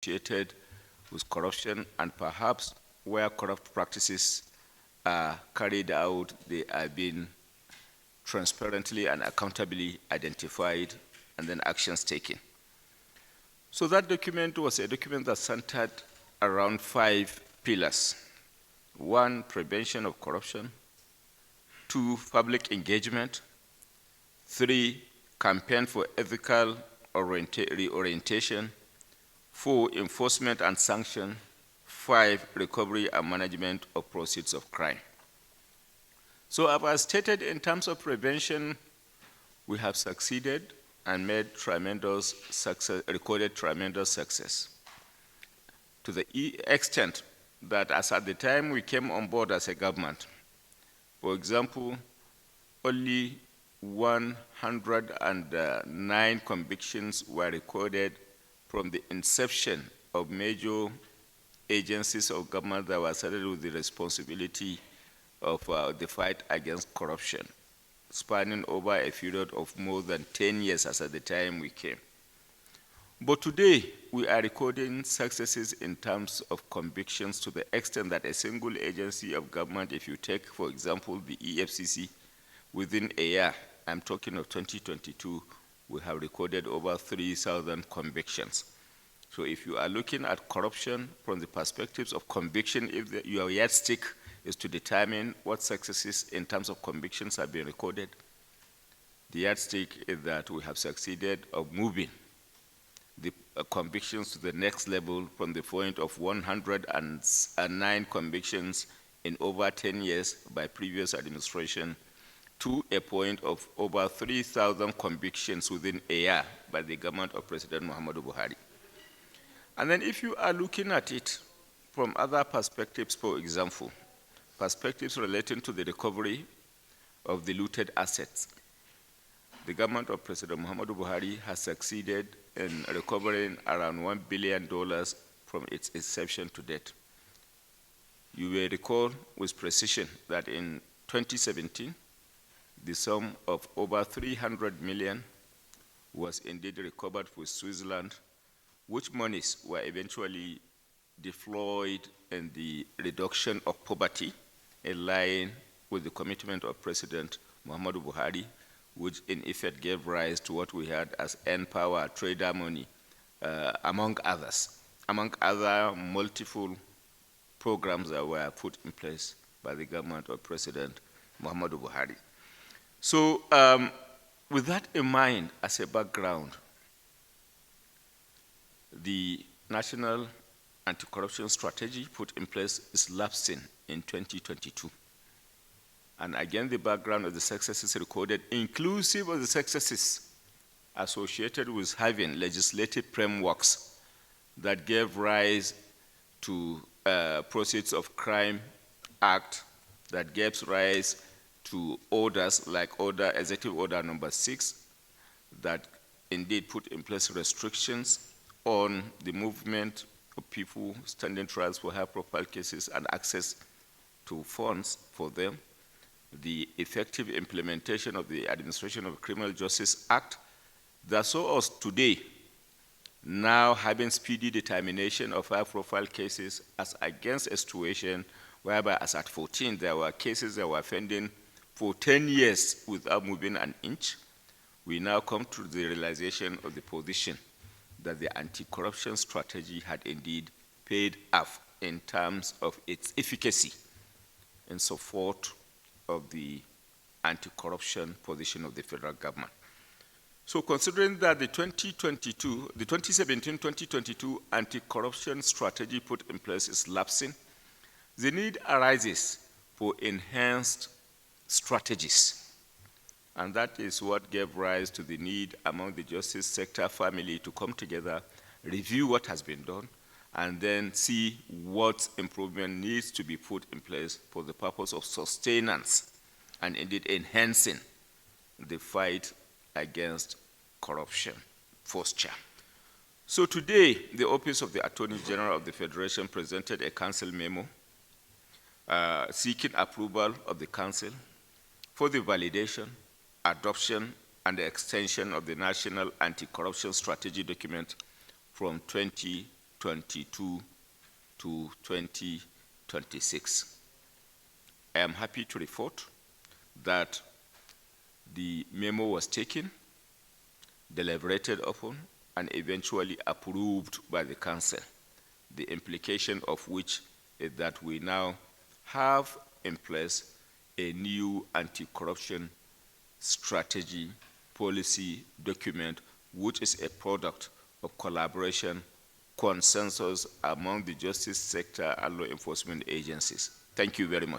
associated with corruption, and perhaps where corrupt practices are carried out, they are being transparently and accountably identified, and then actions taken. So that document was a document that centered around 5 pillars. 1, prevention of corruption. 2, public engagement. 3, campaign for ethical reorientation. 4, enforcement and sanction. 5, recovery and management of proceeds of crime. So as I stated, in terms of prevention, we have succeeded and made tremendous success, recorded tremendous success, to the extent that as at the time we came on board as a government, for example, only 109 convictions were recorded from the inception of major agencies of government that were saddled with the responsibility of the fight against corruption, spanning over a period of more than 10 years as at the time we came. But today, we are recording successes in terms of convictions to the extent that a single agency of government, if you take, for example, the EFCC, within a year, I'm talking of 2022, we have recorded over 3,000 convictions. So if you are looking at corruption from the perspectives of conviction, if your yardstick is to determine what successes in terms of convictions have been recorded, the yardstick is that we have succeeded of moving the convictions to the next level from the point of 109 convictions in over 10 years by previous administration to a point of over 3,000 convictions within a year by the government of President Muhammadu Buhari. And then if you are looking at it from other perspectives, for example, perspectives relating to the recovery of the looted assets, the government of President Muhammadu Buhari has succeeded in recovering around $1 billion from its inception to date. You will recall with precision that in 2017, the sum of over 300 million was indeed recovered with Switzerland, which monies were eventually deployed in the reduction of poverty, in line with the commitment of President Muhammadu Buhari, which in effect gave rise to what we had as N-Power trader money, among other multiple programs that were put in place by the government of President Muhammadu Buhari. So with that in mind as a background, the National Anti-Corruption Strategy put in place is lapsing in 2022. And again, the background of the successes recorded, inclusive of the successes associated with having legislative frameworks that gave rise to Proceeds of Crime Act, that gave rise to orders like Executive Order number 6, that indeed put in place restrictions on the movement of people standing trials for high-profile cases and access to funds for them, the effective implementation of the Administration of Criminal Justice Act, that saw us today now having speedy determination of high-profile cases as against a situation whereby as at 14, there were cases that were pending for 10 years without moving an inch. We now come to the realization of the position that the anti-corruption strategy had indeed paid off in terms of its efficacy in support of the anti-corruption position of the federal government. So considering that the 2017-2022 anti-corruption strategy put in place is lapsing, the need arises for enhanced strategies. And that is what gave rise to the need among the justice sector family to come together, review what has been done, and then see what improvement needs to be put in place for the purpose of sustenance and indeed enhancing the fight against corruption posture. So today, the Office of the Attorney General of the Federation presented a council memo seeking approval of the council for the validation, adoption, and the extension of the National Anti-Corruption Strategy document from 20 2022 to 2026. I am happy to report that the memo was taken, deliberated upon, and eventually approved by the Council, the implication of which is that we now have in place a new anti-corruption strategy policy document, which is a product of collaboration, consensus among the justice sector and law enforcement agencies. Thank you very much.